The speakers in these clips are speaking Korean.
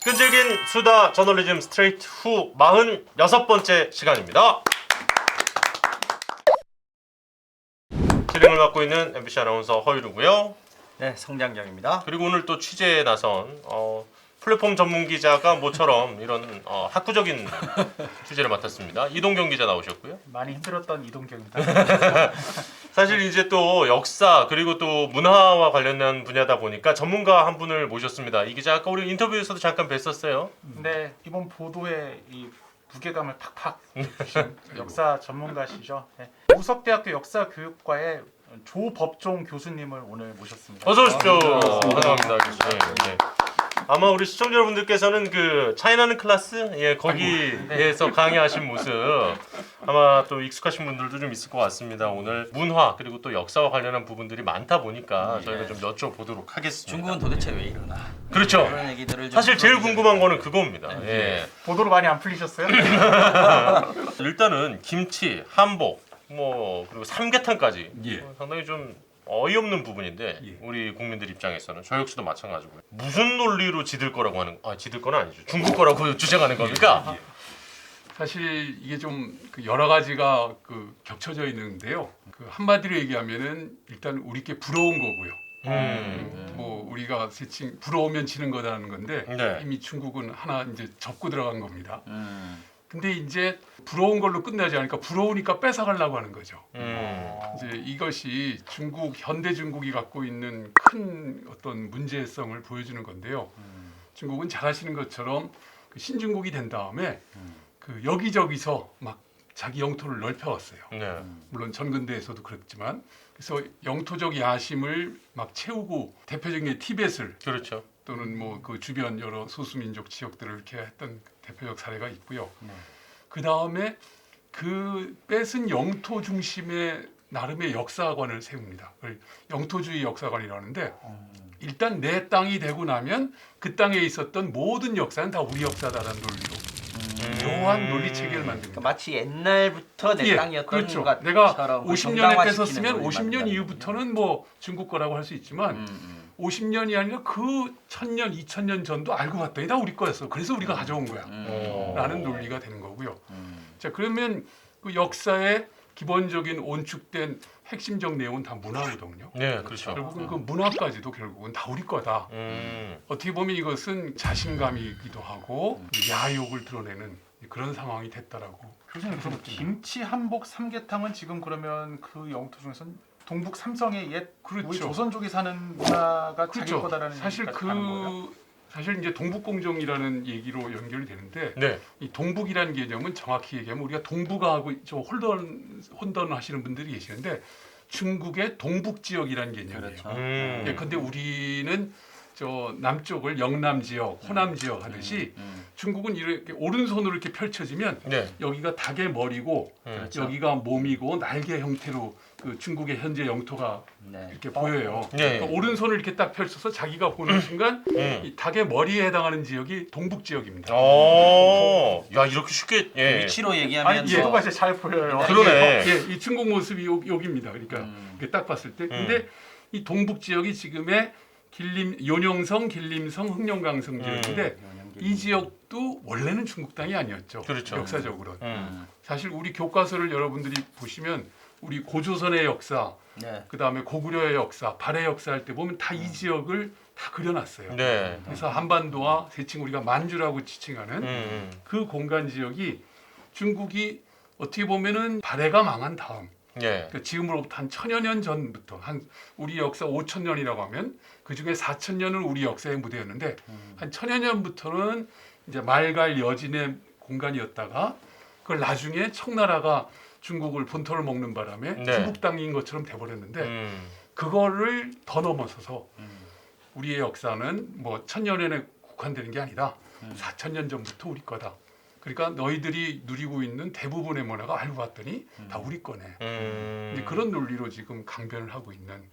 끈질긴 수다 저널리즘 스트레이트 후 46번째 시간입니다. 진행을 맡고 있는 MBC 아나운서 허유루고요. 네, 성장경입니다. 그리고 오늘 또 취재에 나선 플랫폼 전문 기자가 모처럼 이런 학구적인 취재를 맡았습니다. 이동경 기자 나오셨고요. 많이 힘들었던 이동경입니다. 사실 이제 또 역사 그리고 또 문화와 관련된 분야다 보니까 전문가 한 분을 모셨습니다. 이 기자 아까 우리 인터뷰에서도 잠깐 뵀었어요. 근데 이번 보도에 이 무게감을 팍팍 주신 역사 전문가시죠. 네. 우석대학교 역사교육과의 조법종 교수님을 오늘 모셨습니다. 어서 오십시오. 환영합니다, 교수님. 네. 아마 우리 시청자 여러분들께서는 그 차이나는 클래스 거기에서 강의하신 모습 아마 또 익숙하신 분들도 좀 있을 것 같습니다. 오늘 문화 그리고 또 역사와 관련한 부분들이 많다 보니까 저희가 좀 여쭤보도록 하겠습니다. 중국은 도대체 왜 이러나? 그렇죠. 그런 얘기들을 좀 사실 제일 궁금한 거는 그겁니다. 예. 보도로 많이 안 풀리셨어요? 일단은 김치, 한복, 그리고 삼계탕까지 예. 상당히 좀 어이없는 부분인데 예. 우리 국민들 입장에서는 저 역시도 마찬가지고요. 무슨 논리로 지들 거라고 하는 지들 건 아니죠. 중국 거라고 주장하는 겁니까? 예. 사실 이게 좀 여러 가지가 겹쳐져 있는데요. 한마디로 얘기하면은 일단 우리께 부러운 거고요. 우리가 세칭 부러우면 지는 거라는 건데 네. 이미 중국은 하나 이제 접고 들어간 겁니다. 근데 이제 부러운 걸로 끝나지 않으니까 부러우니까 뺏어가려고 하는 거죠. 이제 이것이 현대 중국이 갖고 있는 큰 어떤 문제성을 보여주는 건데요. 중국은 잘 아시는 것처럼 신중국이 된 다음에 여기저기서 막 자기 영토를 넓혀왔어요. 네. 물론 전근대에서도 그랬지만 그래서 영토적 야심을 막 채우고 대표적인 게 티벳을 그렇죠. 또는 그 주변 여러 소수민족 지역들을 이렇게 했던 대표적 사례가 있고요. 그 다음에 그 뺏은 영토 중심의 나름의 역사관을 세웁니다. 그걸 영토주의 역사관이라는데 일단 내 땅이 되고 나면 그 땅에 있었던 모든 역사는 다 우리 역사다라는 논리로 묘한 논리 체계를 만듭니다. 마치 옛날부터 내 땅이었던 그렇죠. 것처럼 내가 그 50년에 정당화시키는 뺏었으면 논리를 50년 만든다는 이후부터는 중국 거라고 할 수 있지만 50년이 아니라 그 1000년, 2000년 전도 알고 봤더니 다 우리 거였어. 그래서 우리가 가져온 거야. 라는 논리가 되는 거고요. 자, 그러면 그 역사의 기본적인 온축된 핵심적 내용은 다 문화거든요. 네, 그렇죠. 결국은 그 문화까지도 결국은 다 우리 거다. 어떻게 보면 이것은 자신감이기도 하고 야욕을 드러내는 그런 상황이 됐다라고. 교수님 그럼 김치, 한복, 삼계탕은 지금 그러면 그 영토 중에서는 동북 삼성의 옛 그렇죠. 우리 조선족이 사는 문화가 자기 그렇죠. 거다라는 사실 얘기까지 가는 거예요? 사실 이제 동북공정이라는 얘기로 연결이 되는데 네. 이 동북이라는 개념은 정확히 얘기하면 우리가 동북아하고 좀 혼돈하시는 분들이 계시는데 중국의 동북 지역이라는 개념이에요. 그렇죠. 예, 근데 우리는 저 남쪽을 영남 지역, 호남 지역 하듯이 중국은 이렇게 오른손으로 이렇게 펼쳐지면 네. 여기가 닭의 머리고 여기가 몸이고 날개 형태로 그 중국의 현재 영토가 네. 이렇게 보여요. 네. 그러니까 오른손을 이렇게 딱 펼쳐서 자기가 보는 순간 이 닭의 머리에 해당하는 지역이 동북 지역입니다. 야 이렇게 쉽게 위치로 얘기하면 아니 지도가 진짜 잘 보여요. 네. 그러네. 예, 이 중국 모습이 여기입니다. 그러니까 이렇게 딱 봤을 때, 근데 이 동북 지역이 지금의 요녕성, 길림성, 흑룡강성 지역인데 이 지역도 원래는 중국 땅이 아니었죠. 그렇죠. 역사적으로는. 사실 우리 교과서를 여러분들이 보시면 우리 고조선의 역사, 네. 그 다음에 고구려의 역사, 발해 역사 할 때 보면 다 이 지역을 다 그려놨어요. 네. 그래서 한반도와 대칭 우리가 만주라고 지칭하는 그 공간 지역이 중국이 어떻게 보면은 발해가 망한 다음 네. 그러니까 지금으로부터 한 1000여 년 전부터 한 우리 역사 5000년이라고 하면 그 중에 4000년은 우리 역사의 무대였는데 한 1000여 년부터는 이제 말갈 여진의 공간이었다가 그걸 나중에 청나라가 중국을 본토를 먹는 바람에 네. 중국 땅인 것처럼 돼버렸는데 그거를 더 넘어서서 우리의 역사는 1000년에 국한되는 게 아니라 4000년 전부터 우리 거다. 그러니까 너희들이 누리고 있는 대부분의 문화가 알고 봤더니 다 우리 거네. 이제 그런 논리로 지금 강변을 하고 있는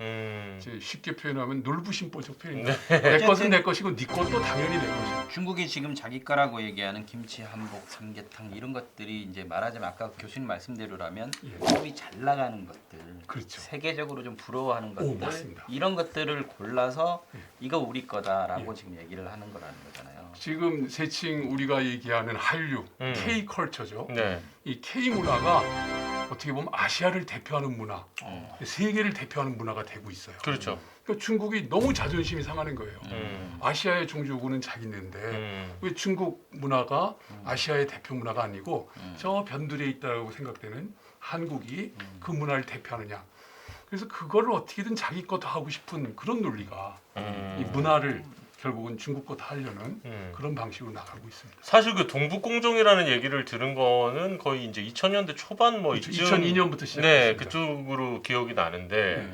이제 쉽게 표현하면 놀부심보적 표현입니다. 내 것은 내 것이고 네 것도 당연히 내 것이고. 중국이 지금 자기 거라고 얘기하는 김치, 한복, 삼계탕 이런 것들이 이제 말하자면 아까 교수님 말씀대로라면 소위 잘 나가는 것들, 그렇죠. 세계적으로 좀 부러워하는 것들, 맞습니다. 이런 것들을 골라서 이거 우리 거다라고 지금 얘기를 하는 거라는 거잖아요. 지금 세칭 우리가 얘기하는 한류, K 컬처죠. 네. 이 K 문화가 어떻게 보면 아시아를 대표하는 문화, 세계를 대표하는 문화가 되고 있어요. 그렇죠. 그러니까 중국이 너무 자존심이 상하는 거예요. 아시아의 종주국은 자기인데 왜 중국 문화가 아시아의 대표 문화가 아니고 저 변두리에 있다고 생각되는 한국이 그 문화를 대표하느냐. 그래서 그거를 어떻게든 자기 것도 하고 싶은 그런 논리가 이 문화를 결국은 중국 것도 하려는 그런 방식으로 나가고 있습니다. 사실 그 동북공정이라는 얘기를 들은 거는 거의 이제 2000년대 초반 뭐 이쯤 2002년부터 시작했습니다. 네, 그쪽으로 기억이 나는데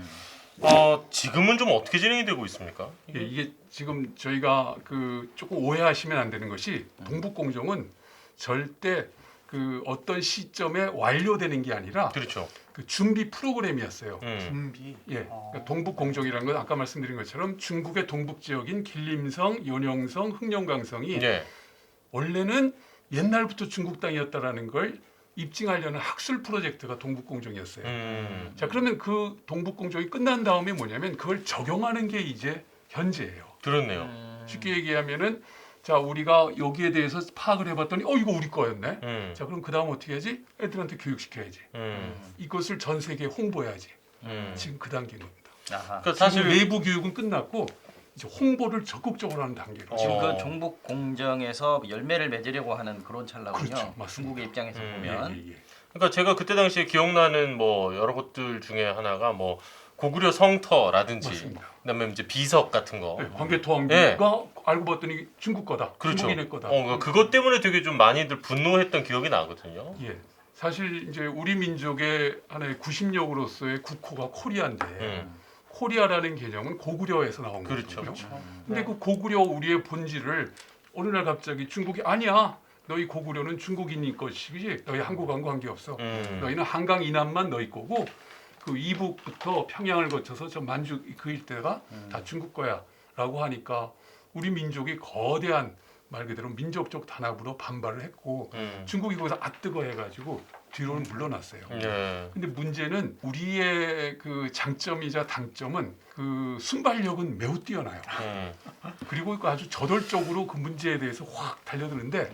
지금은 좀 어떻게 진행이 되고 있습니까? 예, 이게 지금 저희가 그 조금 오해하시면 안 되는 것이 동북공정은 절대 그 어떤 시점에 완료되는 게 아니라 그렇죠. 그 준비 프로그램이었어요. 준비. 예, 그러니까 동북공정이라는 건 아까 말씀드린 것처럼 중국의 동북 지역인 길림성, 연영성, 흑룡강성이 네. 원래는 옛날부터 중국 땅이었다라는 걸 입증하려는 학술 프로젝트가 동북공정이었어요. 자, 그러면 그 동북공정이 끝난 다음에 뭐냐면 그걸 적용하는 게 이제 현재예요. 그렇네요. 쉽게 얘기하면은 자, 우리가 여기에 대해서 파악을 해봤더니 이거 우리 거였네. 자, 그럼 그 다음 어떻게 해야지? 애들한테 교육시켜야지. 이것을 전 세계에 홍보해야지. 지금 그 단계인 겁니다. 아하. 그러니까 사실 사실 내부 교육은 끝났고 이제 홍보를 적극적으로 하는 단계로. 지금 어. 그 종북 공정에서 열매를 맺으려고 하는 그런 찰나군요. 그렇죠, 맞습니다. 중국의 입장에서 음. 보면 예. 그러니까 제가 그때 당시에 기억나는 뭐 여러 것들 중에 하나가 뭐 고구려 성터라든지 맞습니다. 그다음에 이제 비석 같은 거. 네, 광개토왕비가 예. 알고 봤더니 중국 거다. 그렇죠. 중국인의 거다. 그러니까 그것 때문에 되게 좀 많이들 분노했던 기억이 나거든요. 예. 사실 이제 우리 민족의 하나의 구심력으로서의 국호가 코리아인데 코리아라는 개념은 고구려에서 나온 그렇죠. 거거든요. 근데 그 고구려 우리의 본질을 어느 날 갑자기 중국이 아니야. 너희 고구려는 중국인이 것이지 너희 한국하고 관계없어. 너희는 한강 이남만 너희 거고 그 이북부터 평양을 거쳐서 저 만주 그 일대가 다 중국 거야라고 하니까 우리 민족이 거대한 말 그대로 민족적 단합으로 반발을 했고 중국이 거기서 아뜨거 해가지고 뒤로는 물러났어요. 네. 근데 문제는 우리의 그 장점이자 단점은 그 순발력은 매우 뛰어나요. 그리고 그 아주 저돌적으로 그 문제에 대해서 확 달려드는데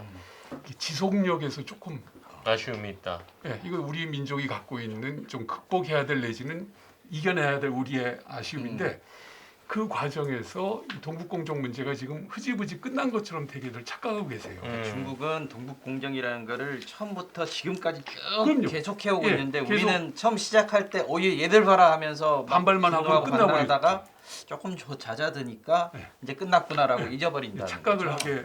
이 지속력에서 조금 아쉬움이 있다. 예, 이거 우리 민족이 갖고 있는 좀 극복해야 될 내지는 이겨내야 될 우리의 아쉬움인데 그 과정에서 이 동북공정 문제가 지금 흐지부지 끝난 것처럼 되게들 착각하고 계세요. 중국은 동북 공정이라는 거를 처음부터 지금까지 쭉 그럼요. 계속 해오고 예, 있는데 계속 우리는 처음 시작할 때 얘들 봐라 하면서 반발만 하고 반발하다가 조금 잦아드니까 네. 이제 끝났구나라고 잊어버린다. 착각을 하게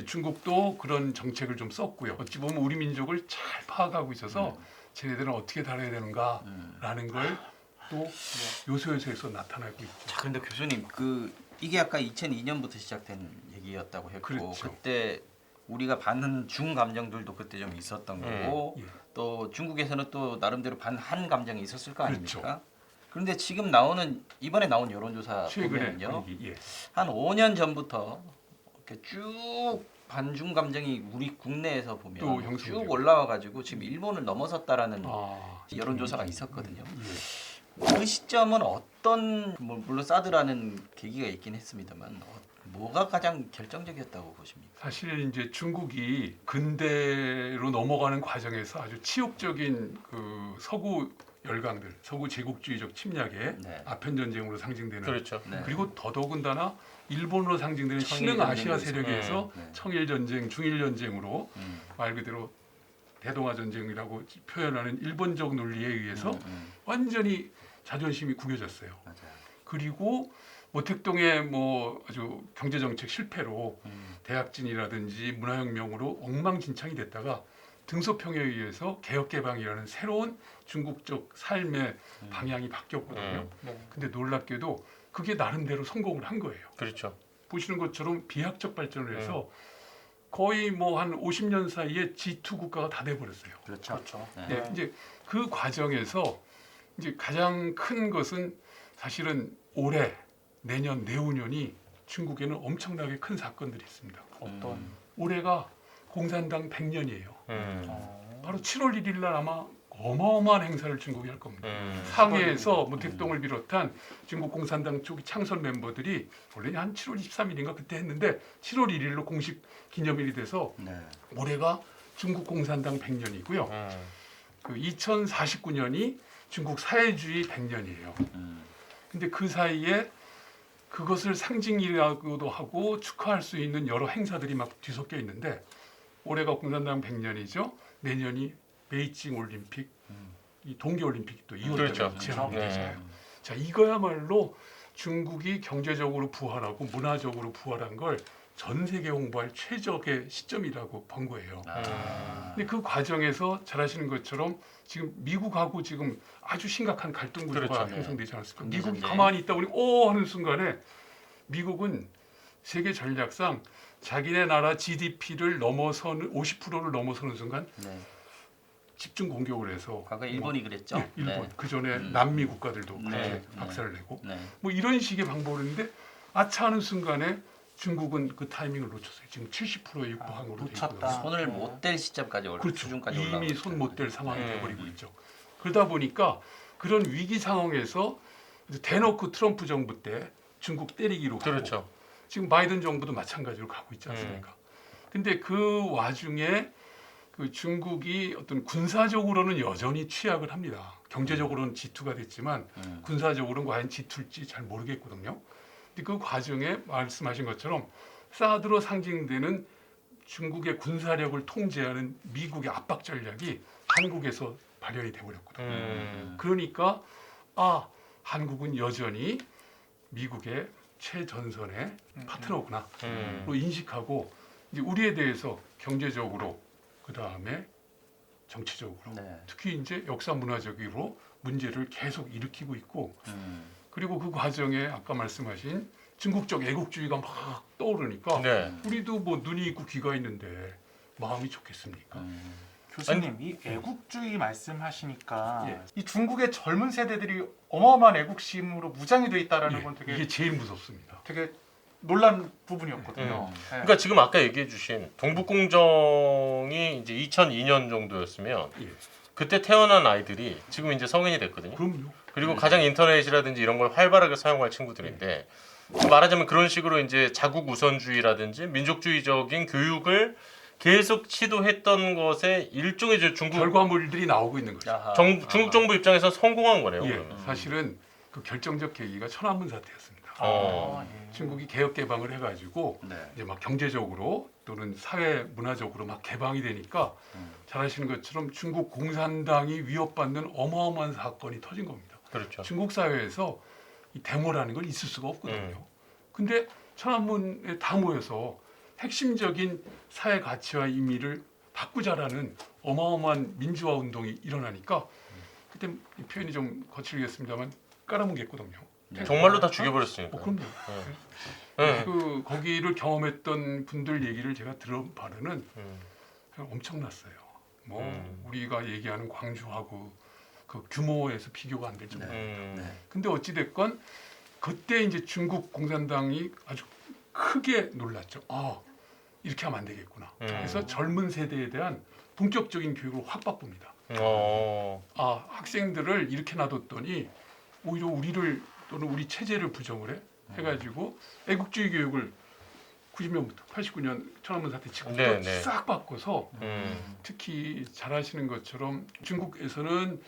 중국도 그런 정책을 좀 썼고요. 어찌 보면 우리 민족을 잘 파악하고 있어서 쟤네들은 어떻게 다뤄야 되는가라는 걸 또 요소요소에서 나타나고 있죠. 자, 근데 교수님 이게 아까 2002년부터 시작된 얘기였다고 했고 그렇죠. 그때 우리가 반중 감정들도 그때 좀 있었던 거고 예. 또 중국에서는 또 나름대로 반한 감정이 있었을 거 그렇죠. 아닙니까? 그런데 지금 이번에 나온 여론조사 최근에 보면요, 분위기, 예. 한 5년 전부터 이렇게 쭉 반중 감정이 우리 국내에서 또 보면 형성되고. 쭉 올라와 가지고 지금 일본을 넘어섰다라는 아, 여론조사가 있었거든요. 예. 그 시점은 어떤 물론 사드라는 계기가 있긴 했습니다만 뭐가 가장 결정적이었다고 보십니까? 사실 이제 중국이 근대로 넘어가는 과정에서 아주 치욕적인 그 서구 열강들, 서구 제국주의적 침략의 네. 아편 전쟁으로 상징되는 그렇죠. 네. 그리고 더더군다나 일본으로 상징되는 청일 신흥 아시아 전쟁도 세력에서 네. 청일 전쟁, 중일 전쟁으로 말 그대로 대동아 전쟁이라고 표현하는 일본적 논리에 의해서 완전히 자존심이 구겨졌어요. 맞아요. 그리고 모택동의 뭐 아주 경제 정책 실패로 대학진이라든지 문화혁명으로 엉망진창이 됐다가 등소평에 의해서 개혁개방이라는 새로운 중국적 삶의 방향이 바뀌었거든요. 근데 놀랍게도 그게 나름대로 성공을 한 거예요. 그렇죠. 보시는 것처럼 비약적 발전을 해서 거의 뭐 한 50년 사이에 G2 국가가 다 돼버렸어요. 그렇죠. 그렇죠. 네. 네, 이제 그 과정에서 이제 가장 큰 것은 사실은 올해, 내년, 내후년이 중국에는 엄청나게 큰 사건들이 있습니다. 어떤 올해가 공산당 100년이에요. 바로 7월 1일 날 아마 어마어마한 행사를 중국이 할 겁니다. 상해에서 뭐 대통령을 비롯한 중국 공산당 초기 창설 멤버들이 원래 한 7월 23일인가 그때 했는데 7월 1일로 공식 기념일이 돼서 네. 올해가 중국 공산당 100년이고요. 그 2049년이 중국 사회주의 100년이에요. 근데 그 사이에 그것을 상징이라고도 하고 축하할 수 있는 여러 행사들이 막 뒤섞여 있는데 올해가 공산당 100년이죠. 내년이 베이징 올림픽, 이 동계 올림픽이 또 2월달에 그렇죠. 제한이 네. 되잖아요. 자, 이거야말로 중국이 경제적으로 부활하고 문화적으로 부활한 걸 전 세계 홍보할 최적의 시점이라고 본 거예요. 근데 그 과정에서 잘 아시는 것처럼 지금 미국하고 지금 아주 심각한 갈등 구조가 그렇죠. 형성되지 않았습니까? 근데 미국이 이제- 가만히 있다 보니 오 하는 순간에 미국은 세계 전략상 자기네 나라 GDP를 넘어서는 50%를 넘어서는 순간 네. 집중 공격을 해서 과거 일본이 그랬죠. 네, 일본 네. 그 전에 음. 남미 국가들도 그렇게 네, 박살을 내고 네. 뭐 이런 식의 방법을 했는데 아차하는 순간에 중국은 그 타이밍을 놓쳤어요. 지금 70%에 육박으로 돼 놓쳤다. 있거든요. 손을 못 댈 시점까지 그렇죠. 수준까지 이미 올라오고 손 못 댈 상황이 음. 돼버리고 있죠. 그러다 보니까 그런 위기 상황에서 대놓고 트럼프 정부 때 중국 때리기로 하고 그렇죠. 지금 바이든 정부도 마찬가지로 가고 있지 않습니까? 근데 그 와중에 그 중국이 어떤 군사적으로는 여전히 취약을 합니다. 경제적으로는 G2가 됐지만 군사적으로는 과연 G2일지 잘 모르겠거든요. 근데 그 과정에 말씀하신 것처럼 사드로 상징되는 중국의 군사력을 통제하는 미국의 압박 전략이 한국에서 발현이 돼버렸거든요. 그러니까 아 한국은 여전히 미국의 최전선의 파트너구나로 인식하고 이제 우리에 대해서 경제적으로 그 다음에 정치적으로 네. 특히 이제 역사 문화적으로 문제를 계속 일으키고 있고 그리고 그 과정에 아까 말씀하신 중국적 애국주의가 막 떠오르니까 네. 우리도 뭐 눈이 있고 귀가 있는데 마음이 좋겠습니까? 교수님 이 애국주의 말씀하시니까 예. 이 중국의 젊은 세대들이 어마어마한 애국심으로 무장이 돼 있다라는 예, 건 되게 이게 제일 무섭습니다. 되게 놀란 부분이었거든요. 네. 그러니까 지금 아까 얘기해주신 동북공정이 이제 2002년 정도였으면 예. 그때 태어난 아이들이 지금 이제 성인이 됐거든요. 그럼요. 그리고 가장 인터넷이라든지 이런 걸 활발하게 사용할 친구들인데 말하자면 그런 식으로 이제 자국 우선주의라든지 민족주의적인 교육을 계속 시도했던 것에 일종의 이제 중국 결과물들이 나오고 있는 거죠. 야하. 중국 정부 입장에서 성공한 거네요. 예, 그러면. 사실은 그 결정적 계기가 천안문 사태였습니다. 어. 예. 중국이 개혁 개방을 해가지고 네. 이제 막 경제적으로 또는 사회 문화적으로 막 개방이 되니까 잘 아시는 것처럼 중국 공산당이 위협받는 어마어마한 사건이 터진 겁니다. 그렇죠. 중국 사회에서 이 데모라는 건 있을 수가 없거든요. 근데 천안문에 다 모여서 핵심적인 사회 가치와 의미를 바꾸자라는 어마어마한 민주화 운동이 일어나니까 그때 이 표현이 좀 거칠겠습니다만 깔아뭉갰거든요. 정말로 다 죽여버렸으니까. 그럼요. 네. 그 거기를 경험했던 분들 얘기를 제가 들은 바로는 음. 엄청났어요. 뭐 우리가 얘기하는 광주하고 그 규모에서 비교가 안 될 정도. 근데 어찌 됐건 그때 이제 중국 공산당이 아주 크게 놀랐죠. 아 이렇게 하면 안 되겠구나. 그래서 젊은 세대에 대한 본격적인 교육을 확 바꿉니다. 아 학생들을 이렇게 놔뒀더니 오히려 우리를 또는 우리 체제를 부정을 해가지고 애국주의 교육을 90년부터 89년 천안문 사태 직후부터 네, 네. 싹 바꿔서 특히 잘 아시는 것처럼 중국에서는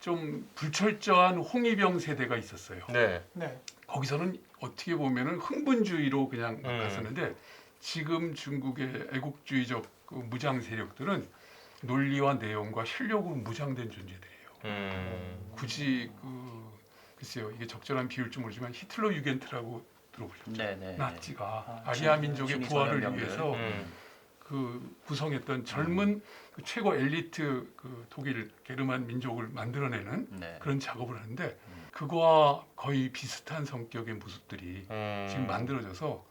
좀 불철저한 홍위병 세대가 있었어요. 네. 네. 거기서는 어떻게 보면은 흥분주의로 그냥 음. 갔었는데 지금 중국의 애국주의적 그 무장 세력들은 논리와 내용과 실력으로 무장된 존재들이에요. 굳이 글쎄요 이게 적절한 비율지 모르지만 히틀러 유겐트라고 들어보셨죠? 네네. 나치가 아리아 민족의 신이 부활을 전염병들. 위해서 그 구성했던 젊은 그 최고 엘리트 그 독일 게르만 민족을 만들어내는 네. 그런 작업을 하는데 그거와 거의 비슷한 성격의 모습들이 음. 지금 만들어져서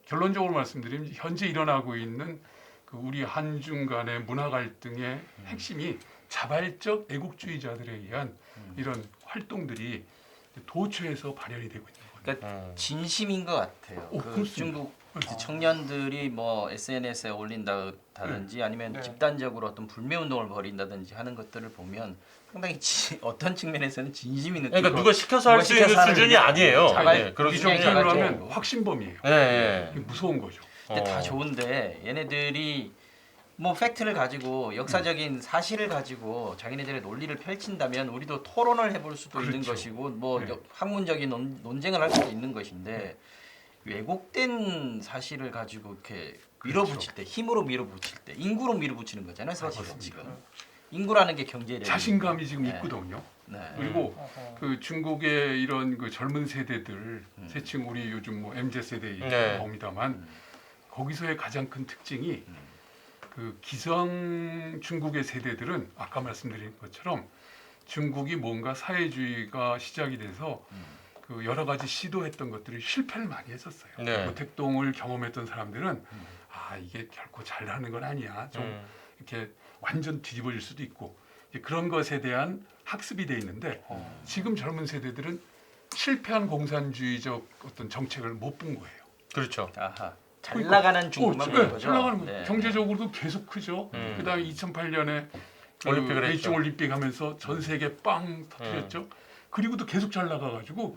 결론적으로 말씀드리면 현재 일어나고 있는 그 우리 한중 간의 문화 갈등의 핵심이 자발적 애국주의자들에 의한 이런 활동들이 도처에서 발현이 되고 있는 거예요. 그러니까 진심인 것 같아요. 오, 그 그렇습니다. 중국 이제 청년들이 뭐 SNS에 올린다든지 아니면 네. 집단적으로 어떤 불매 운동을 벌인다든지 하는 것들을 보면 상당히 어떤 측면에서는 진심이 느끼고 그러니까 누가 시켜서 할 수 있는 시켜서 하는 수준이 게 아니에요. 자갈- 예, 그런 이 수준이 굉장히 정도로 아니죠. 자갈- 하면 확신범이에요. 예, 예. 이게 무서운 거죠. 근데 다 좋은데 얘네들이 뭐 팩트를 가지고 역사적인 사실을 가지고 자기네들의 논리를 펼친다면 우리도 토론을 해볼 수도 있는 그렇죠. 것이고 뭐 네. 학문적인 논쟁을 할 수도 있는 것인데 왜곡된 사실을 가지고 이렇게 밀어붙일 때 힘으로 밀어붙일 때 인구로 밀어붙이는 거잖아요 사실은 맞습니다. 지금 인구라는 게 경제력 자신감이 지금 네. 있거든요. 네. 그리고 어허. 그 중국의 이런 그 젊은 세대들, 세칭 우리 요즘 뭐 MZ 세대 얘기 네. 나옵니다만 거기서의 가장 큰 특징이 그 기성 중국의 세대들은 아까 말씀드린 것처럼 중국이 뭔가 사회주의가 시작이 돼서 그 여러 가지 시도했던 것들이 실패를 많이 했었어요. 네. 모택동을 경험했던 사람들은 아 이게 결코 잘하는 건 아니야. 좀 이렇게 완전 뒤집어질 수도 있고 이제 그런 것에 대한 학습이 돼 있는데 지금 젊은 세대들은 실패한 공산주의적 어떤 정책을 못 본 거예요. 그렇죠. 아하. 잘 그러니까, 나가는 중국만 보는 거죠. 잘 나가는 거. 네. 경제적으로도 계속 크죠. 그다음에 2008년에 올림픽을 했죠. 베이징 올림픽 하면서 전 세계 빵 터뜨렸죠. 그리고도 계속 잘 나가가지고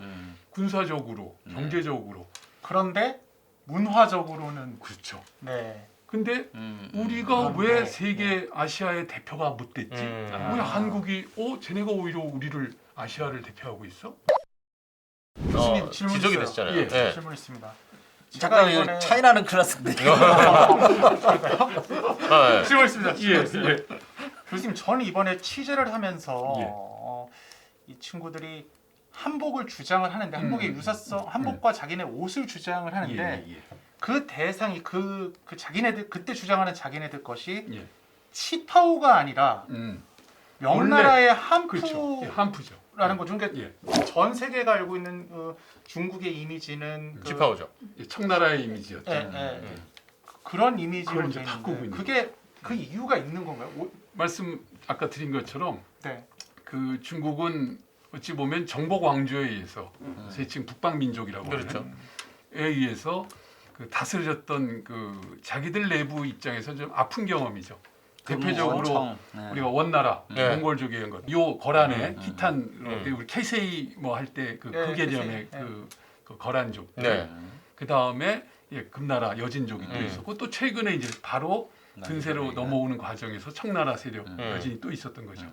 군사적으로, 경제적으로 그런데 문화적으로는 그렇죠. 네. 근데 우리가 왜 그런데, 세계 아시아의 대표가 못 됐지? 왜 한국이 쟤네가 오히려 우리를 아시아를 대표하고 있어? 교수님 질문 지적이 있어요. 됐잖아요. 예. 예. 질문 있습니다. 잠깐 제가 이번에 차이나는 클래스인데 아, 예. 질문 있습니다. 질문 있습니다. 예. 교수님 저는 이번에 취재를 하면서 예. 이 친구들이 한복을 주장을 하는데 한복의 유사성, 한복과 자기네 옷을 주장을 하는데 그 대상이 그 자기네들 그때 주장하는 자기네들 것이 예. 치파오가 아니라 명나라의 그렇죠. 예, 한푸죠. 한푸라는 거죠. 그러니까 예. 전 세계가 알고 있는 중국의 이미지는 지파오죠. 예, 청나라의 이미지였죠. 그런 이미지로 그걸 돼 이제 바꾸고 있는데 있는 그게 그 이유가 있는 건가요? 말씀 아까 드린 것처럼 네. 그 중국은 어찌 보면 정복 왕조에 의해서 세칭 북방 민족이라고 그렇죠. 하는 에 의해서 그 다스려졌던 그 자기들 내부 입장에서 좀 아픈 경험이죠. 대표적으로 우리가 원나라 네. 몽골족의 이런 것. 요 거란의 키탄 우리 케이세이 뭐 할 때 그 네, 개념의 케이세이. 그 거란족. 네. 그 다음에 금나라 여진족이 또 음. 있었고 또 최근에 이제 바로 근세로 넘어오는 과정에서 청나라 세력 여진이 또 있었던 거죠.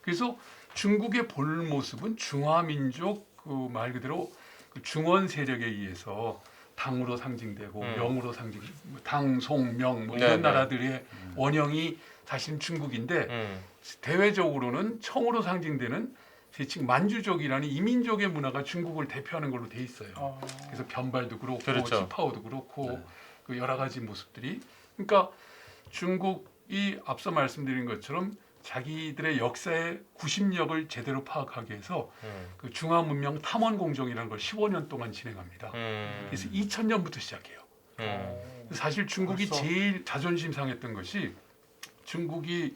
그래서 중국의 볼 모습은 중화민족 그 말 그대로 그 중원 세력에 의해서 당으로 상징되고 명으로 상징되고 당, 송, 명 뭐 이런 네, 네. 나라들의 원형이 사실은 중국인데 대외적으로는 청으로 상징되는 세칭 만주족이라는 이민족의 문화가 중국을 대표하는 걸로 돼 있어요. 그래서 변발도 그렇고 그렇죠. 치파오도 그렇고 그 여러 가지 모습들이 그러니까 중국이 앞서 말씀드린 것처럼 자기들의 역사의 구심력을 제대로 파악하기 위해서 그 중화 문명 탐원 공정이라는 걸 15년 동안 진행합니다. 그래서 2000년부터 시작해요. 사실 중국이 벌써? 제일 자존심 상했던 것이 중국이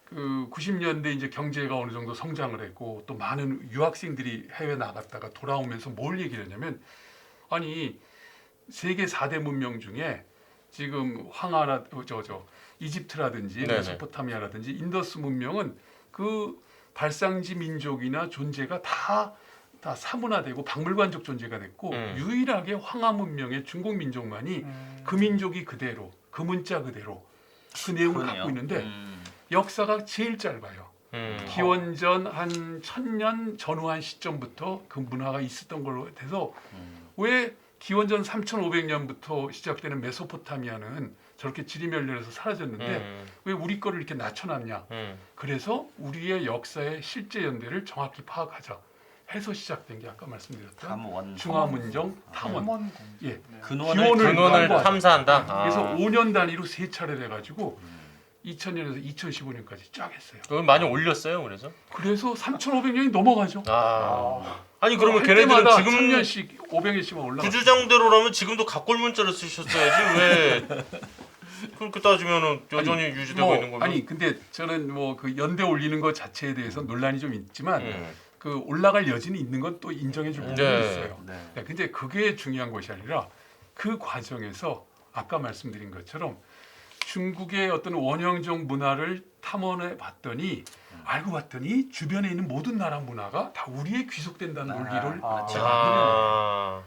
그 90년대 이제 경제가 어느 정도 성장을 했고 또 많은 유학생들이 해외 나갔다가 돌아오면서 뭘 얘기를 했냐면 아니 세계 4대 문명 중에 지금 황하라 이집트라든지 네네. 메소포타미아라든지 인더스 문명은 그 발상지 민족이나 존재가 다 사문화되고 박물관적 존재가 됐고 유일하게 황하 문명의 중국 민족만이 그 민족이 그대로 그 문자 그대로 그 내용을 갖고 있는데 역사가 제일 짧아요. 기원전 한 1000년 전후한 시점부터 그 문화가 있었던 걸로 돼서 왜 기원전 3500년부터 시작되는 메소포타미아는 저렇게 지리멸렬해서 사라졌는데 왜 우리 거를 이렇게 낮춰놨냐. 그래서 우리의 역사의 실제 연대를 정확히 파악하자 해서 시작된 게 아까 말씀드렸던 탐원 중화문정 탐원. 예. 근원을 근원을 탐사한다. 그래서 5년 단위로 3차례 돼가지고 2000년에서 2015년까지 쫙 했어요. 그걸 많이 올렸어요. 그래서 3,500년이 넘어가죠. 아니 그러면 할 걔네들은 때마다 지금 3년씩 500년씩만 올라가. 구주장대로라면 지금도 각골 문자를 쓰셨어야지 왜 그렇게 따지면은 여전히 유지되고 있는 거면 아니 근데 저는 뭐 그 연대 올리는 것 자체에 대해서 논란이 좀 있지만 그 올라갈 여지는 있는 건 또 인정해 줄 부분이 네. 있어요. 근데 그게 중요한 것이 아니라 그 과정에서 아까 말씀드린 것처럼 중국의 어떤 원형적 문화를 탐험해 봤더니 알고 봤더니 주변에 있는 모든 나라 문화가 다 우리에 귀속된다는 논리를 아.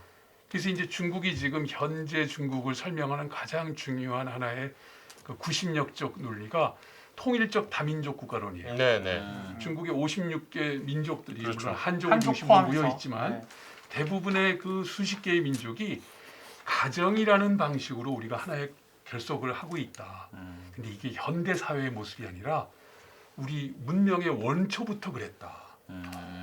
그래서 이제 중국이 지금 현재 중국을 설명하는 가장 중요한 하나의 그 구심력적 논리가 통일적 다민족 국가론이에요. 네네. 중국의 56개 민족들이 그렇죠. 물론 한족을 한족 중심으로 포함해서. 모여 있지만 네. 대부분의 그 수십 개의 민족이 가정이라는 방식으로 우리가 하나의 결속을 하고 있다. 근데 이게 현대 사회의 모습이 아니라 우리 문명의 원초부터 그랬다.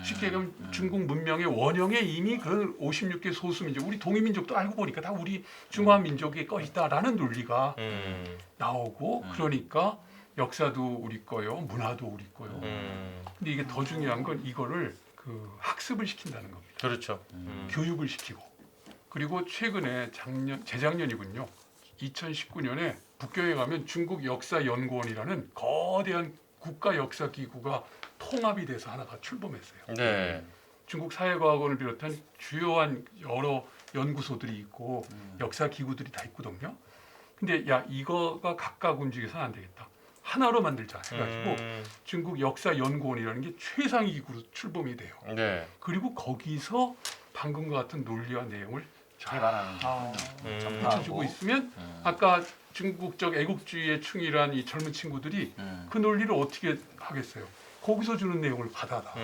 쉽게 얘기하면 중국 문명의 원형에 이미 그런 56개 소수민족, 우리 동이민족도 알고 보니까 다 우리 중화민족의 것이다라는 논리가 나오고 그러니까 역사도 우리 거요, 문화도 우리 거요. 근데 이게 더 중요한 건 이거를 그 학습을 시킨다는 겁니다. 그렇죠. 교육을 시키고 그리고 최근에 재작년이군요. 2019년에 북경에 가면 중국 역사연구원이라는 거대한 국가 역사 기구가 통합이 돼서 하나가 출범했어요. 네. 중국 사회과학원을 비롯한 주요한 여러 연구소들이 있고 역사 기구들이 다 있거든요. 근데 야 이거가 각각 움직여서는 안 되겠다. 하나로 만들자 해가지고 중국 역사연구원이라는 게 최상위 기구로 출범이 돼요. 네. 그리고 거기서 방금과 같은 논리와 내용을 잘 개발하는 붙여주고 있으면 아까 중국적 애국주의에 충실한 이 젊은 친구들이 그 논리를 어떻게 하겠어요? 거기서 주는 내용을 받아다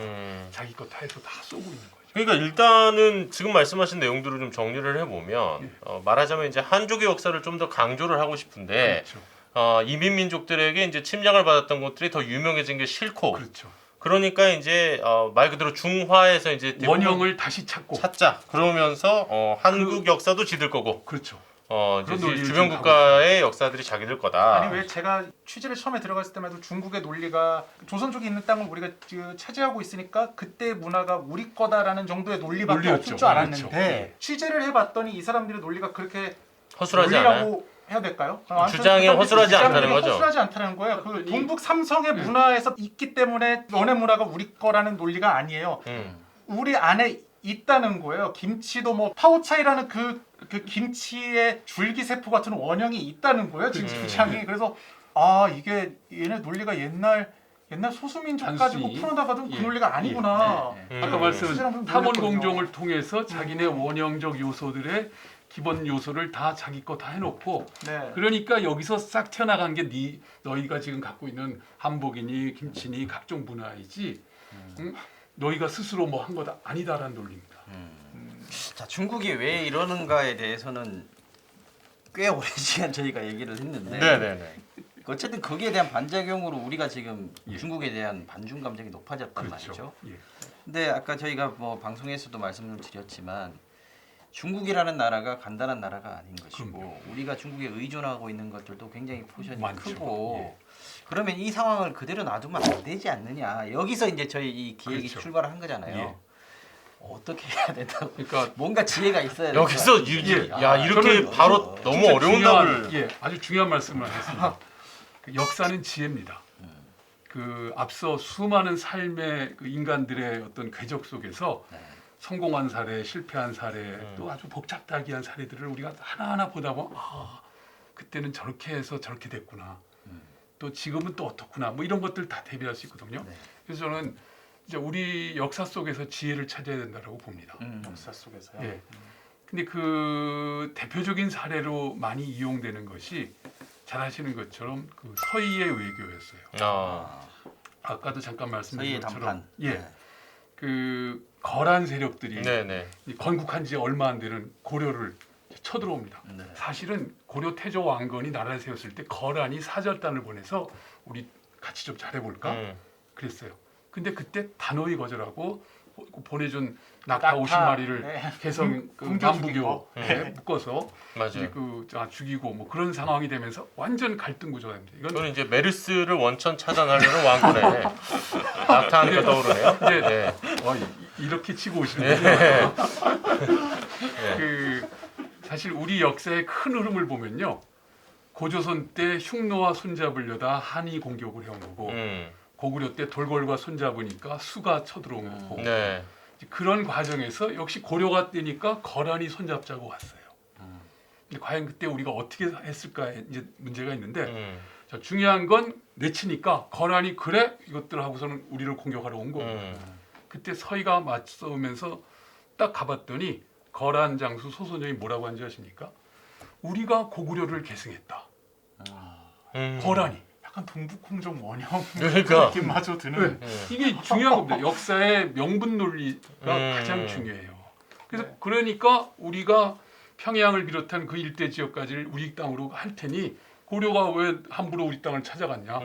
자기 것 다 해서 다 쏘고 있는 거죠. 그러니까 일단은 지금 말씀하신 내용들을 좀 정리를 해보면 말하자면 이제 한족의 역사를 좀 더 강조를 하고 싶은데 그렇죠. 이민 민족들에게 이제 침략을 받았던 것들이 더 유명해진 게 싫고 그렇죠. 그러니까 이제 말 그대로 중화에서 이제 원형을 다시 찾고 찾자 그러면서 한국 역사도 지들 거고 그렇죠. 이제 그런 논리를 주변 좀 국가의 역사들이 자기들 거다. 아니 왜 제가 취재를 처음에 들어갔을 때만 해도 중국의 논리가 조선족이 있는 땅을 우리가 차지하고 있으니까 그때 문화가 우리 거다라는 정도의 논리밖에 논리였죠. 없을 줄 알았는데 그렇죠. 네. 취재를 해봤더니 이 사람들의 논리가 그렇게 허술하지 않아요. 논리라고 해야 될까요? 주장이 허술하지 않다는 거죠. 허술하지 않다는 거예요. 그 동북 삼성의 문화에서 있기 때문에 너네 문화가 우리 거라는 논리가 아니에요. 우리 안에 있다는 거예요. 김치도 뭐 파오차이라는 그 김치의 줄기세포 같은 원형이 있다는 거예요. 지금 주장이. 그래서 이게 얘네 논리가 옛날 소수민족 가지고 단순히, 풀어나가던 그 예, 논리가 아니구나. 아까 말씀은 수지랑 탐원 놀랬거든요. 공정을 통해서 자기네 원형적 요소들의 기본 요소를 다 자기 거 다 해놓고 네. 그러니까 여기서 싹 튀어나간 게 너희가 지금 갖고 있는 한복이니 김치니 각종 문화이지 너희가 스스로 뭐 한 거다 아니다라는 논리입니다. 자, 중국이 왜 이러는가에 대해서는 꽤 오랜 시간 저희가 얘기를 했는데 네네네. 어쨌든 거기에 대한 반작용으로 우리가 지금 예. 중국에 대한 반중 감정이 높아졌단 그렇죠. 말이죠. 예. 근데 아까 저희가 뭐 방송에서도 말씀을 드렸지만 중국이라는 나라가 간단한 나라가 아닌 것이고 그럼요. 우리가 중국에 의존하고 있는 것들도 굉장히 포션이 많죠. 크고 예. 그러면 이 상황을 그대로 놔두면 안 되지 않느냐. 여기서 이제 저희 이 기획이 그렇죠. 출발을 한 거잖아요. 예. 어떻게 해야 된다고? 그러니까 뭔가 지혜가 있어야 돼. 여기서 이렇게 저는 바로 너무 진짜 어려운 답을 아주 중요한 말씀을 하셨습니다. 그 역사는 지혜입니다. 그 앞서 수많은 삶의 그 인간들의 어떤 궤적 속에서 성공한 사례, 실패한 사례, 또 아주 복잡다기한 사례들을 우리가 하나하나 보다 보면 그때는 저렇게 해서 저렇게 됐구나. 또 지금은 또 어떻구나. 뭐 이런 것들 다 대비할 수 있거든요. 네. 그래서 저는 이제 우리 역사 속에서 지혜를 찾아야 된다고 봅니다. 역사 속에서요. 예. 근데 그 대표적인 사례로 많이 이용되는 것이 잘 아시는 것처럼 그 서희의 외교였어요. 아까도 잠깐 말씀드린 서희의 것처럼 담판. 예. 네. 그 거란 세력들이 네네. 이 건국한 지 얼마 안 되는 고려를 쳐들어옵니다. 네. 사실은 고려 태조 왕건이 나라를 세웠을 때 거란이 사절단을 보내서 우리 같이 좀 잘해볼까 그랬어요. 근데 그때 단호히 거절하고 보내준 낙타 50마리를 네. 개성 그 굶겨 남부교 죽이고. 묶어서 이제 맞아요. 죽이고 뭐 그런 상황이 되면서 완전 갈등 구조가 됩니다. 이건 이거는 이제 메르스를 원천 차단하려는 왕군의 낙타하니까 떠오르네요. 네. 와, 이렇게 치고 오시는군요. 그 사실 우리 역사의 큰 흐름을 보면요. 고조선 때 흉노와 손잡으려다 한이 공격을 해온 거고 고구려 때 돌궐과 손잡으니까 수가 쳐들어온 거고 네. 그런 과정에서 역시 고려가 뜨니까 거란이 손잡자고 왔어요. 근데 과연 그때 우리가 어떻게 했을까 이제 문제가 있는데 자, 중요한 건 내치니까 거란이 그래 이것들 하고서는 우리를 공격하러 온 거고 그때 서희가 맞서면서 딱 가봤더니 거란 장수 소선영이 뭐라고 한지 아십니까? 우리가 고구려를 계승했다. 거란이 약간 동북홍정 원형 그러니까. 느낌마저 드는. 이게 중요한 겁니다. 역사의 명분 논리가 가장 중요해요. 그래서 네. 그러니까 우리가 평양을 비롯한 그 일대 지역까지를 우리 땅으로 할 테니 고려가 왜 함부로 우리 땅을 찾아갔냐?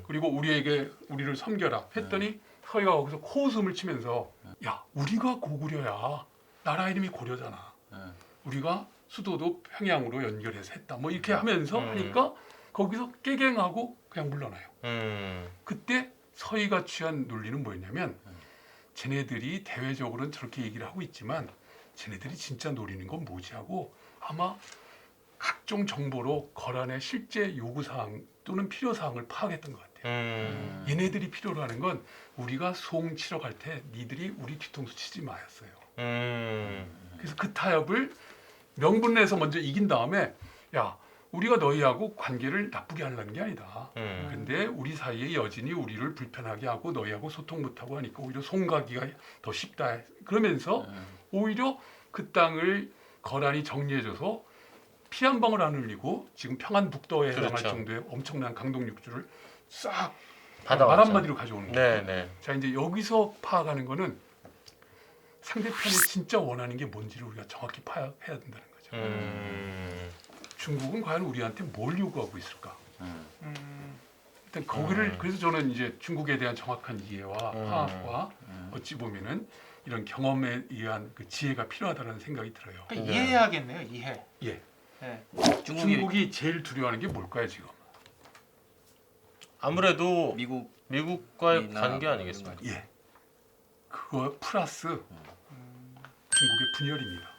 그리고 우리를 섬겨라 했더니 서희가 거기서 코웃음을 치면서 야 우리가 고구려야. 나라 이름이 고려잖아. 우리가 수도도 평양으로 연결해서 했다. 뭐 이렇게 하면서 하니까 거기서 깨갱하고 그냥 물러나요. 그때 서희가 취한 논리는 뭐였냐면 쟤네들이 대외적으로는 저렇게 얘기를 하고 있지만 쟤네들이 진짜 노리는 건 뭐지 하고 아마 각종 정보로 거란의 실제 요구사항 또는 필요사항을 파악했던 것 같아요. 얘네들이 필요로 하는 건 우리가 수홍 치러 갈 때 니들이 우리 뒤통수 치지 마였어요. 그래서 그 타협을 명분 내서 먼저 이긴 다음에 야 우리가 너희하고 관계를 나쁘게 하려는 게 아니다. 근데 우리 사이의 여진이 우리를 불편하게 하고 너희하고 소통 못하고 하니까 오히려 송가기가 더 쉽다. 그러면서 오히려 그 땅을 거란이 정리해줘서 피 한 방울 안 흘리고 지금 평안 북도에 해당할 그렇죠. 정도의 엄청난 강동육주를 싹 말 받아왔죠. 한마디로 가져오는 거예요. 네네. 자 이제 여기서 파악하는 거는 상대편이 진짜 원하는 게 뭔지를 우리가 정확히 파악해야 된다는 거죠. 중국은 과연 우리한테 뭘 요구하고 있을까? 일단 거기를 그래서 저는 이제 중국에 대한 정확한 이해와 파악과 어찌 보면은 이런 경험에 의한 그 지혜가 필요하다는 생각이 들어요. 그러니까 이해해야겠네요. 이해. 예. 네. 중국이 제일 두려워하는 게 뭘까요 지금? 아무래도 미국 미국과의 미나 관계 아니겠습니까? 예. 그거 플러스 중국의 분열입니다.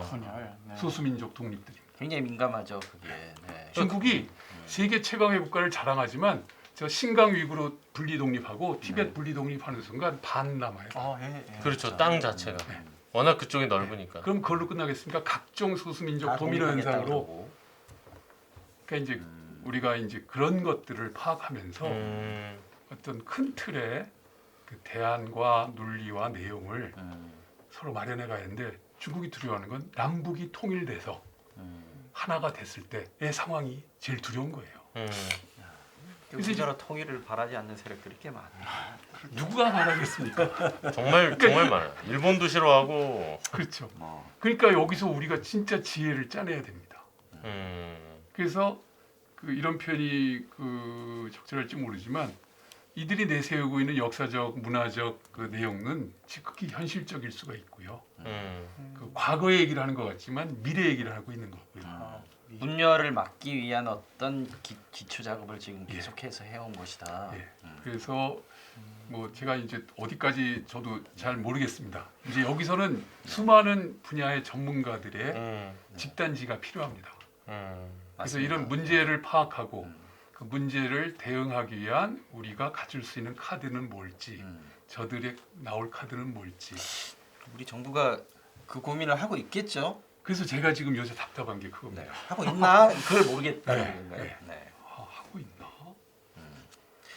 분열. 네. 소수민족 독립들입니다. 굉장히 민감하죠 그게. 네. 중국이 세계 최강의 국가를 자랑하지만 저 신강 위구르 분리 독립하고 티벳 분리 독립하는 순간 반 남아요. 예. 그렇죠. 땅 자체가 워낙 그쪽이 넓으니까. 그럼 그걸로 끝나겠습니까? 각종 소수민족 다 도미노 독립하겠다 현상으로. 그러고. 그러니까 이제 우리가 이제 그런 것들을 파악하면서 어떤 큰 틀의 그 대안과 논리와 내용을 서로 마련해 가야 하는데 중국이 두려워하는 건 남북이 통일돼서 하나가 됐을 때의 상황이 제일 두려운 거예요. 우리나라 통일을 바라지 않는 세력들이 꽤 많아요. 누가 말하겠습니까? 정말 많아요. 일본도 싫어하고. 그렇죠. 그러니까 여기서 우리가 진짜 지혜를 짜내야 됩니다. 그래서 그 이런 표현이 그 적절할지 모르지만 이들이 내세우고 있는 역사적, 문화적 그 내용은 지극히 현실적일 수가 있고요. 그 과거 얘기를 하는 것 같지만 미래 얘기를 하고 있는 거고요. 분열을 막기 위한 어떤 기초 작업을 지금 계속해서 해온 것이다. 예. 그래서 뭐 제가 이제 어디까지 저도 잘 모르겠습니다. 이제 여기서는 수많은 분야의 전문가들의 집단지가 필요합니다. 그래서 맞습니다. 이런 문제를 파악하고 그 문제를 대응하기 위한 우리가 가질 수 있는 카드는 뭘지, 저들의 나올 카드는 뭘지. 우리 정부가 그 고민을 하고 있겠죠. 그래서 제가 지금 요새 답답한 게 그겁니다. 네. 하고 있나 그걸 모르겠다는 네. 건가요? 네. 네. 하고 있나?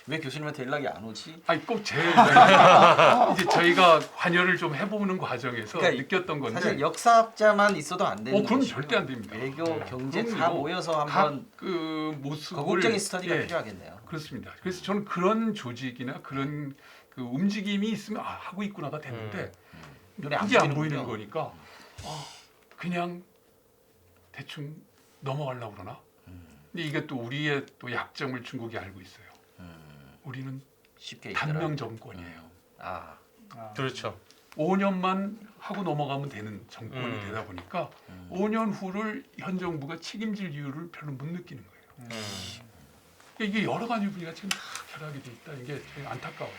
왜 교수님한테 연락이 안 오지? 아니 꼭 이제 저희가 관여를 좀 해보는 과정에서 그러니까 느꼈던 건데. 사실 역사학자만 있어도 안 되는 그럼 것이고요. 절대 안 됩니다. 외교, 경제 다 그럼요. 모여서 한번 그 모습을 거국적인 스터디가 예, 필요하겠네요. 그렇습니다. 그래서 저는 그런 조직이나 그런 그 움직임이 있으면 하고 있구나가 됐는데 눈에 안 그게 안 보이는군요. 보이는 거니까 그냥 대충 넘어가려고 그러나. 근데 이게 또 우리의 또 약점을 중국이 알고 있어요. 우리는 쉽게 단명 정권이에요. 아, 그렇죠. 5년만 하고 넘어가면 되는 정권이 되다 보니까 5년 후를 현 정부가 책임질 이유를 별로 못 느끼는 거예요. 이게 여러 가지 분야가 지금 다 결합이 돼 있다. 이게 되게 안타까워요.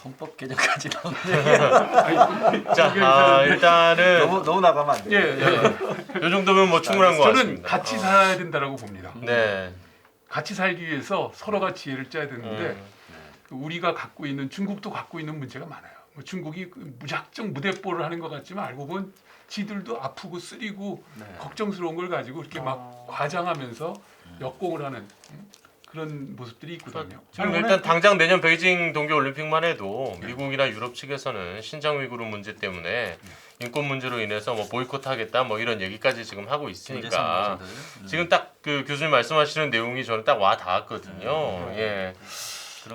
헌법 개정까지 나오네. 자, 일단은 너무 나가면 안 돼요. 이 정도면 뭐 충분한 것 저는 같습니다. 같이 살아야 된다라고 봅니다. 네. 같이 살기 위해서 서로가 지혜를 짜야 되는데 우리가 갖고 있는 중국도 갖고 있는 문제가 많아요. 뭐 중국이 그 무작정 무대뽀를 하는 것 같지만 알고 보면 지들도 아프고 쓰리고 네. 걱정스러운 걸 가지고 이렇게 막 과장하면서 역공을 하는 그런 모습들이 있거든요. 지금 아니, 일단 오늘 당장 내년 베이징 동계올림픽만 해도 미국이나 유럽 측에서는 신장 위구르 문제 때문에 인권 문제로 인해서 뭐 보이콧하겠다 뭐 이런 얘기까지 지금 하고 있으니까 지금 딱 그 교수님 말씀하시는 내용이 저는 딱 와 닿았거든요. 예.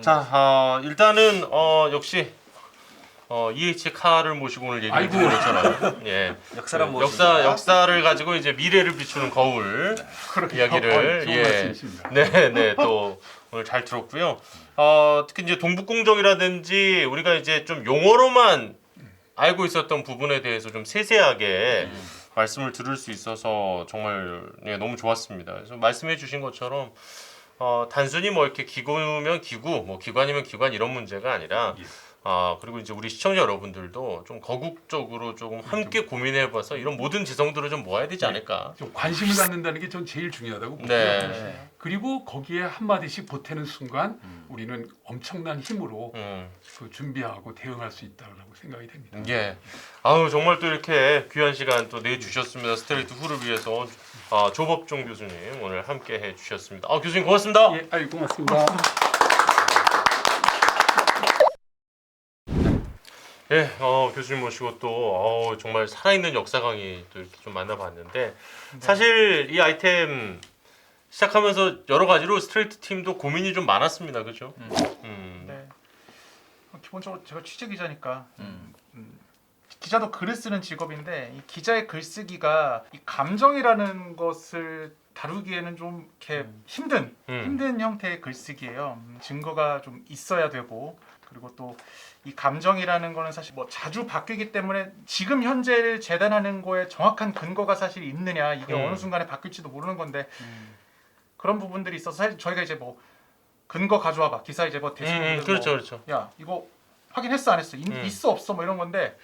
자, 일단은 역시 EH 카를 모시고 오늘 얘기 아이고. 드린 것처럼 예. 역사란 그 무엇인가? 역사를 가지고 이제 미래를 비추는 거울 이야기를 좋은 예. 말씀이십니다. 네, 또 오늘 잘 들었고요. 특히 이제 동북공정이라든지 우리가 이제 좀 용어로만 알고 있었던 부분에 대해서 좀 세세하게 말씀을 들을 수 있어서 정말 예, 너무 좋았습니다. 그래서 말씀해주신 것처럼 단순히 뭐 이렇게 기구면 기구, 뭐 기관이면 기관 이런 문제가 아니라. 예. 그리고 이제 우리 시청자 여러분들도 좀 거국적으로 조금 함께 고민해봐서 이런 모든 지성들을 좀 모아야 되지 않을까. 좀 관심을 갖는다는 게 전 제일 중요하다고 보고요. 네. 그리고 거기에 한 마디씩 보태는 순간 우리는 엄청난 힘으로 그 준비하고 대응할 수 있다고 생각이 됩니다. 예. 아우 정말 또 이렇게 귀한 시간 또 내주셨습니다. 스트레이트 후를 위해서 조법종 교수님 오늘 함께 해주셨습니다. 교수님 고맙습니다. 예, 아유 고맙습니다. 예, 교수님 모시고 또 정말 살아있는 역사 강의 또 이렇게 좀 만나봤는데 사실 이 아이템 시작하면서 여러 가지로 스트레이트 팀도 고민이 좀 많았습니다, 그렇죠? 네. 기본적으로 제가 취재 기자니까 기자도 글을 쓰는 직업인데 이 기자의 글쓰기가 이 감정이라는 것을 다루기에는 좀 이렇게 힘든 형태의 글쓰기예요. 증거가 좀 있어야 되고 그리고 또 이 감정이라는 거는 사실 뭐 자주 바뀌기 때문에 지금 현재를 재단하는 거에 정확한 근거가 사실 있느냐 이게 어느 순간에 바뀔지도 모르는 건데 그런 부분들이 있어서 사실 저희가 이제 뭐 근거 가져와봐 기사 이제 뭐 대신 그렇죠. 야 이거 확인했어 안 했어 있어 없어 뭐 이런 건데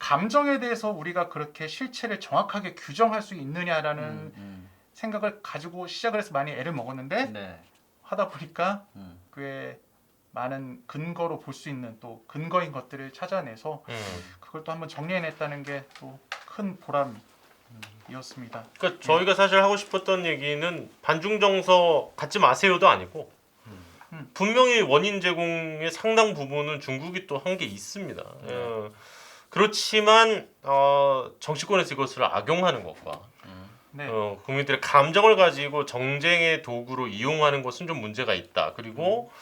감정에 대해서 우리가 그렇게 실체를 정확하게 규정할 수 있느냐라는 생각을 가지고 시작을 해서 많이 애를 먹었는데 네. 하다 보니까 꽤 많은 근거로 볼 수 있는 또 근거인 것들을 찾아내서 그걸 또 한번 정리해냈다는 게 또 큰 보람이었습니다. 그러니까 저희가 사실 하고 싶었던 얘기는 반중정서 갖지 마세요도 아니고 분명히 원인 제공의 상당 부분은 중국이 또 한 게 있습니다. 그렇지만 정치권에서 이것을 악용하는 것과 네. 국민들의 감정을 가지고 정쟁의 도구로 이용하는 것은 좀 문제가 있다. 그리고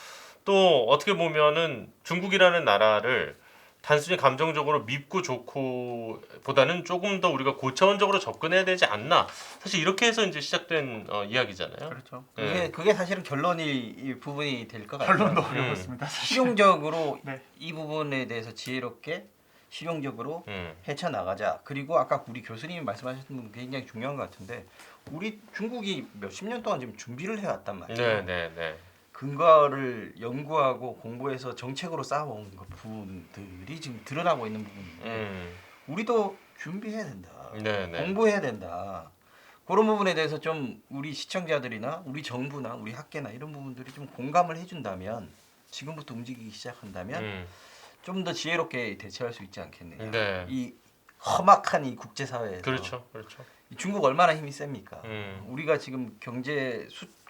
또 어떻게 보면은 중국이라는 나라를 단순히 감정적으로 밉고 좋고 보다는 조금 더 우리가 고차원적으로 접근해야 되지 않나. 사실 이렇게 해서 이제 시작된 이야기잖아요. 그렇죠. 그게 사실은 이 부분이 될 것 같아요. 결론도 어려웠습니다. 실용적으로 네. 이 부분에 대해서 지혜롭게 실용적으로 헤쳐나가자. 그리고 아까 우리 교수님이 말씀하셨던 부분 굉장히 중요한 것 같은데 우리 중국이 몇십 년 동안 지금 준비를 해왔단 말이에요. 네. 근거를 연구하고 공부해서 정책으로 쌓아온 부분들이 지금 드러나고 있는 부분인데 우리도 준비해야 된다. 공부해야 된다. 그런 부분에 대해서 좀 우리 시청자들이나 우리 정부나 우리 학계나 이런 부분들이 좀 공감을 해준다면 지금부터 움직이기 시작한다면 좀 더 지혜롭게 대처할 수 있지 않겠느냐. 네. 이 험악한 이 국제사회에서 그렇죠. 중국 얼마나 힘이 셉니까? 우리가 지금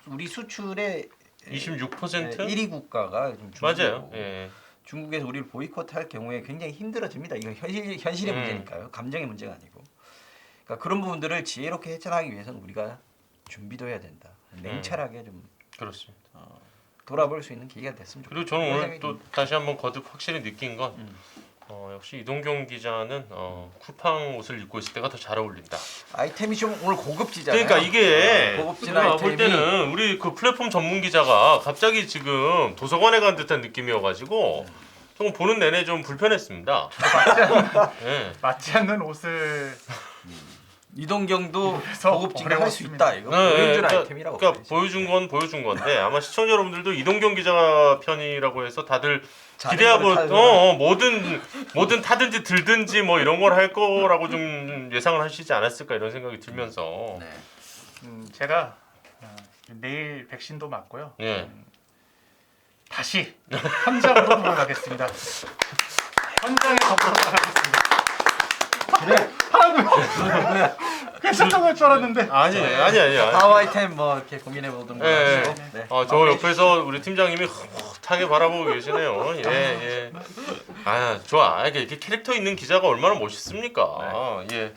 우리 수출의 26%? 1위 국가가 지금 중국이고 맞아요. 중국에서 우리를 보이콧할 경우에 굉장히 힘들어집니다. 이건 현실의 문제니까요. 감정의 문제가 아니고. 그러니까 그런 부분들을 지혜롭게 헤쳐나가기 위해서는 우리가 준비도 해야 된다. 냉철하게 좀 그렇습니다. 돌아볼 수 있는 기회가 됐으면 좋겠습니다. 그리고 저는 오늘 또 다시 한번 거듭 확실히 느낀 건 역시 이동경 기자는 쿠팡 옷을 입고 있을 때가 더 잘 어울린다. 아이템이 좀 오늘 고급지잖아요. 그러니까 이게 고급진 우리가 아이템이 볼 때는 우리 그 플랫폼 전문 기자가 갑자기 지금 도서관에 간 듯한 느낌이어가지고 조금 보는 내내 좀 불편했습니다. 맞지 않는 옷을 이동경도 그래서 고급지게 할 수 어려웠습니다. 있다. 이거 보여준 아이템이라고. 그러니까 보여준 건데 아마 시청자 여러분들도 이동경 기자 편이라고 해서 다들 기대하고 뭐든 타든지 들든지 뭐 이런 걸 할 거라고 좀 예상을 하시지 않았을까 이런 생각이 들면서 제가 내일 백신도 맞고요. 예. 다시 현장으로 돌아가겠습니다. 현장에 덮으러 나가겠습니다. 그래 하라고요. 괜찮다고 할 줄 알았는데. 아니. 다음 아이템 뭐 이렇게 고민해 보던 거 예. 가지고. 네. 저 옆에서 우리 팀장님이 흐뭇하게 바라보고 계시네요. 예. 아, 좋아. 이렇게 캐릭터 있는 기자가 얼마나 멋있습니까? 예.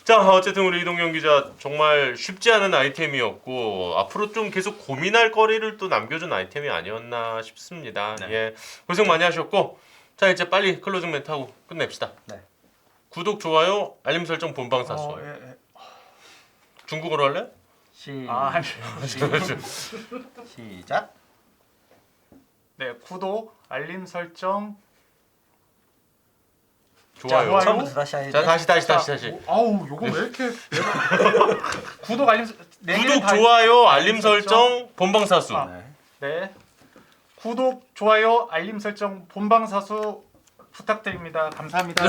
자, 어쨌든 우리 이동경 기자 정말 쉽지 않은 아이템이었고 앞으로 좀 계속 고민할 거리를 또 남겨준 아이템이 아니었나 싶습니다. 네. 예. 고생 많이 하셨고 자, 이제 빨리 클로징 멘트 하고 끝냅시다. 네. 구독, 좋아요, 알림 설정 본방사수. 예. 중국어로 할래? 아니. 시작. 네, 구독, 알림 설정. 좋아요. 좋아요. 처음부터 다시 해야 자, 돼. 다시. 아우, 요거 왜 이렇게 구독, 알림 네 개는 구독, 다- 좋아요, 알림 설정, 본방사수. 아. 네. 네. 구독, 좋아요, 알림 설정, 본방사수 부탁드립니다. 감사합니다.